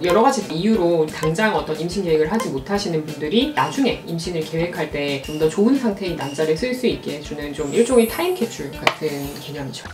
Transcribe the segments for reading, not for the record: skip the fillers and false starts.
여러 가지 이유로 당장 어떤 임신 계획을 하지 못하시는 분들이 나중에 임신을 계획할 때 좀 더 좋은 상태의 난자를 쓸 수 있게 해주는 좀 일종의 타임 캡슐 같은 개념이죠.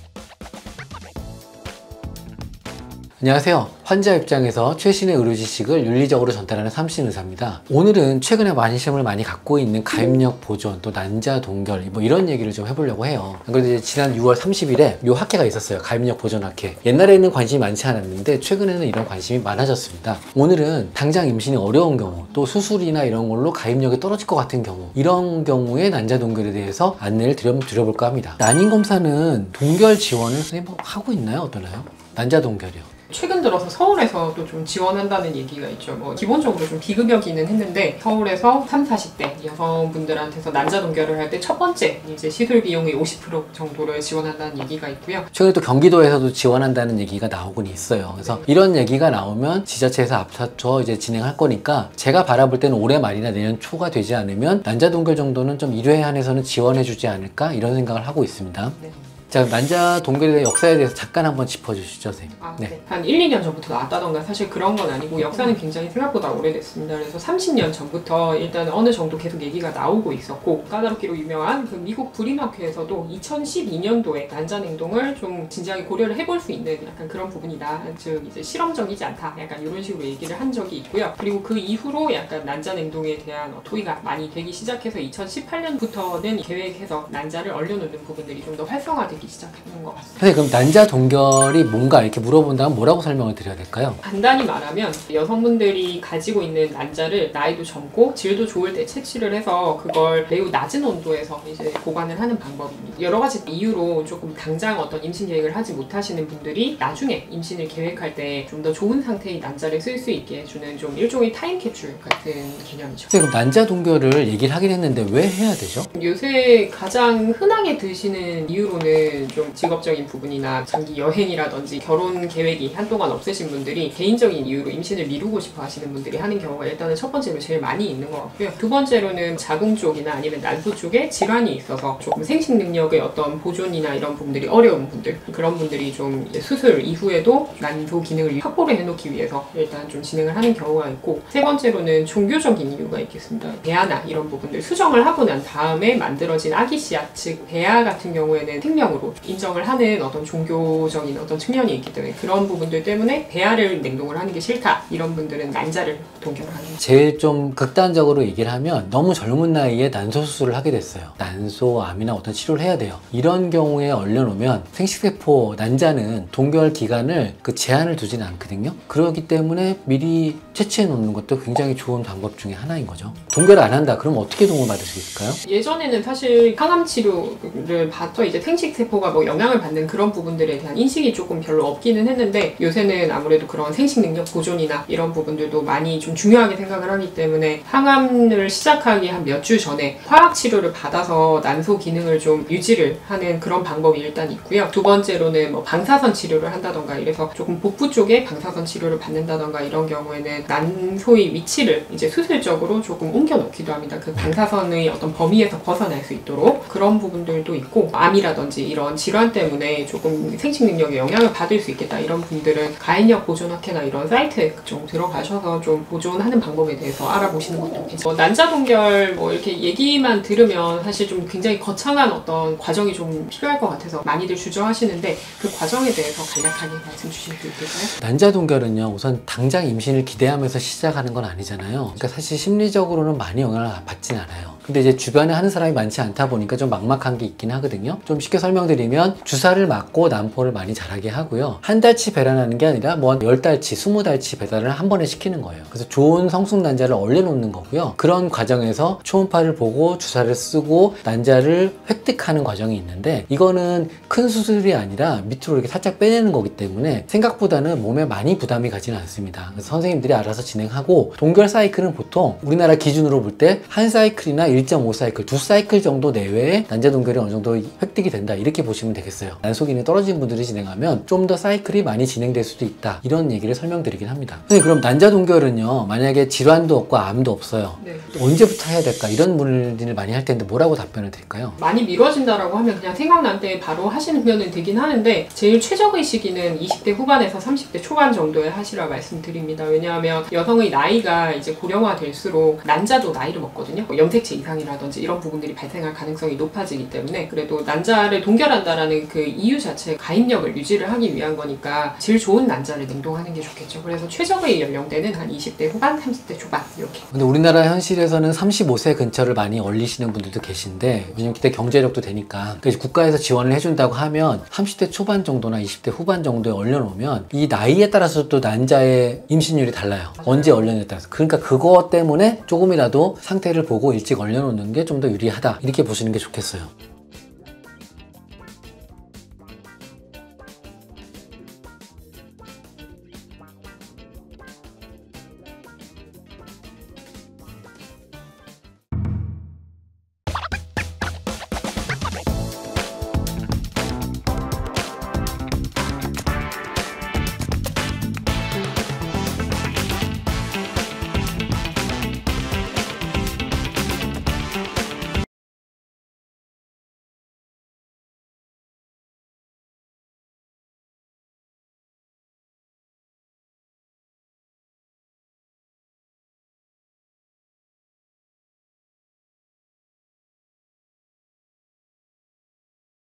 안녕하세요. 환자 입장에서 최신의 의료 지식을 윤리적으로 전달하는 삼신 의사입니다. 오늘은 최근에 관심을 많이 갖고 있는 가입력 보존, 또 난자 동결 뭐 이런 얘기를 좀 해보려고 해요. 그런데 지난 6월 30일에 요 학회가 있었어요. 가입력 보존 학회. 옛날에는 관심이 많지 않았는데 최근에는 이런 관심이 많아졌습니다. 오늘은 당장 임신이 어려운 경우, 또 수술이나 이런 걸로 가입력이 떨어질 것 같은 경우, 이런 경우에 난자 동결에 대해서 안내를 드려볼까 합니다. 난임 검사는 동결 지원을 선생님 하고 있나요? 어떠나요? 난자 동결이요. 최근 들어서 서울에서도 좀 지원한다는 얘기가 있죠. 뭐 기본적으로 좀 비급여기는 했는데 서울에서 30, 40대 여성분들한테서 난자 동결을 할 때 첫 번째 이제 시술 비용의 50% 정도를 지원한다는 얘기가 있고요. 최근에 또 경기도에서도 지원한다는 얘기가 나오곤 있어요. 그래서 이런 얘기가 나오면 지자체에서 앞서서 이제 진행할 거니까 제가 바라볼 때는 올해 말이나 내년 초가 되지 않으면 난자 동결 정도는 좀 1회 한해서는 지원해주지 않을까 이런 생각을 하고 있습니다. 네. 자, 난자 동결에 대한 역사에 대해서 잠깐 한번 짚어주시죠, 선생님. 네. 한 1, 2년 전부터 나왔다던가 사실 그런 건 아니고 역사는 굉장히 생각보다 오래됐습니다. 그래서 30년 전부터 일단 어느 정도 계속 얘기가 나오고 있었고, 까다롭기로 유명한 그 미국 불임학회에서도 2012년도에 난자 냉동을 좀 진지하게 고려를 해볼 수 있는 약간 그런 부분이다. 즉 이제 실험적이지 않다. 약간 이런 식으로 얘기를 한 적이 있고요. 그리고 그 이후로 약간 난자 냉동에 대한 토의가 많이 되기 시작해서 2018년부터는 계획해서 난자를 얼려놓는 부분들이 좀 더 활성화되기 시작하는 것 같습니다. 선생님, 그럼 난자 동결이 뭔가 이렇게 물어본다면 뭐라고 설명을 드려야 될까요? 간단히 말하면 여성분들이 가지고 있는 난자를 나이도 젊고 질도 좋을 때 채취를 해서 그걸 매우 낮은 온도에서 이제 보관을 하는 방법입니다. 여러 가지 이유로 조금 당장 어떤 임신 계획을 하지 못하시는 분들이 나중에 임신을 계획할 때 좀 더 좋은 상태의 난자를 쓸 수 있게 해주는 좀 일종의 타임 캡슐 같은 개념이죠. 선생님, 그럼 난자 동결을 얘기를 하긴 했는데 왜 해야 되죠? 요새 가장 흔하게 드시는 이유로는 좀 직업적인 부분이나 장기 여행이라든지 결혼 계획이 한동안 없으신 분들이 개인적인 이유로 임신을 미루고 싶어 하시는 분들이 하는 경우가 일단은 첫 번째로 제일 많이 있는 것 같고요. 두 번째로는 자궁 쪽이나 아니면 난소 쪽에 질환이 있어서 조금 생식 능력의 어떤 보존이나 이런 부분들이 어려운 분들, 그런 분들이 좀 수술 이후에도 난소 기능을 확보를 해놓기 위해서 일단 좀 진행을 하는 경우가 있고, 세 번째로는 종교적인 이유가 있겠습니다. 배아나 이런 부분들 수정을 하고 난 다음에 만들어진 아기 씨앗, 즉 배아 같은 경우에는 생명으로 인정을 하는 어떤 종교적인 어떤 측면이 있기 때문에 그런 부분들 때문에 배아를 냉동을 하는 게 싫다, 이런 분들은 난자를 동결을 하는 거죠. 제일 좀 극단적으로 얘기를 하면 너무 젊은 나이에 난소 수술을 하게 됐어요. 난소암이나 어떤 치료를 해야 돼요. 이런 경우에 얼려놓으면 생식세포 난자는 동결 기간을 제한을 두지는 않거든요. 그렇기 때문에 미리 채취해 놓는 것도 굉장히 좋은 방법 중에 하나인 거죠. 동결 안 한다 그럼 어떻게 도움받을 수 있을까요? 예전에는 사실 항암 치료를 받아 이제 생식세포가 뭐 영향을 받는 그런 부분들에 대한 인식이 조금 별로 없기는 했는데, 요새는 아무래도 그런 생식 능력 보존이나 이런 부분들도 많이 좀 중요하게 생각을 하기 때문에 항암을 시작하기 한 몇 주 전에 화학 치료를 받아서 난소 기능을 좀 유지를 하는 그런 방법이 일단 있고요. 두 번째로는 뭐 방사선 치료를 한다던가 이래서 조금 복부 쪽에 방사선 치료를 받는다던가 이런 경우에는 난소의 위치를 이제 수술적으로 조금 옮겨 놓기도 합니다. 그 방사선의 어떤 범위에서 벗어날 수 있도록 그런 부분들도 있고, 암이라든지 이런 질환 때문에 조금 생식 능력에 영향을 받을 수 있겠다 이런 분들은 가입력 보존학회나 이런 사이트에 좀 들어가셔서 좀 보존하는 방법에 대해서 알아보시는 것도 괜찮아요. 난자 동결 뭐 이렇게 얘기만 들으면 사실 좀 굉장히 거창한 어떤 과정이 좀 필요할 것 같아서 많이들 주저하시는데, 그 과정에 대해서 간략하게 말씀 주실 수 있을까요? 난자 동결은요, 우선 당장 임신을 기대하면서 시작하는 건 아니잖아요. 그러니까 사실 심리적으로는 많이 영향을 받진 않아요. 근데 이제 주변에 하는 사람이 많지 않다 보니까 좀 막막한 게 있긴 하거든요. 좀 쉽게 설명드리면 주사를 맞고 난포를 많이 자라게 하고요. 한 달치 배란하는 게 아니라 뭐 10달치, 20달치 배달을 한 번에 시키는 거예요. 그래서 좋은 성숙 난자를 얼려놓는 거고요. 그런 과정에서 초음파를 보고 주사를 쓰고 난자를 획득하는 과정이 있는데, 이거는 큰 수술이 아니라 밑으로 이렇게 살짝 빼내는 거기 때문에 생각보다는 몸에 많이 부담이 가지는 않습니다. 그래서 선생님들이 알아서 진행하고, 동결 사이클은 보통 우리나라 기준으로 볼 때 한 사이클이나 1.5사이클, 2사이클 정도 내외에 난자 동결이 어느 정도 획득이 된다 이렇게 보시면 되겠어요. 난소 기능이 떨어진 분들이 진행하면 좀 더 사이클이 많이 진행될 수도 있다 이런 얘기를 설명드리긴 합니다. 근데 그럼 난자 동결은요 만약에 질환도 없고 암도 없어요. 네. 언제부터 해야 될까 이런 문의를 많이 할 텐데 뭐라고 답변을 드릴까요? 많이 미뤄진다라고 하면 그냥 생각날 때 바로 하시는 되긴 하는데 제일 최적의 시기는 20대 후반에서 30대 초반 정도에 하시라 말씀드립니다. 왜냐하면 여성의 나이가 이제 고령화 될수록 난자도 나이를 먹거든요. 뭐 염색체 이상이라든지 이런 부분들이 발생할 가능성이 높아지기 때문에 그래도 난자를 동결한다라는 그 이유 자체 가입력을 유지를 하기 위한 거니까 질 좋은 난자를 냉동하는 게 좋겠죠. 그래서 최적의 연령대는 한 20대 후반, 30대 초반 이렇게. 근데 우리나라 현실에서는 35세 근처를 많이 얼리시는 분들도 계신데 왜냐면 그때 경제력도 되니까 그래서 국가에서 지원을 해준다고 하면 30대 초반 정도나 20대 후반 정도에 얼려놓으면 이 나이에 따라서 또 난자의 임신율이 달라요. 언제 얼려냐에 따라서. 그러니까 그거 때문에 조금이라도 상태를 보고 일찍 얼려놓는 게 좀 더 유리하다 이렇게 보시는 게 좋겠어요.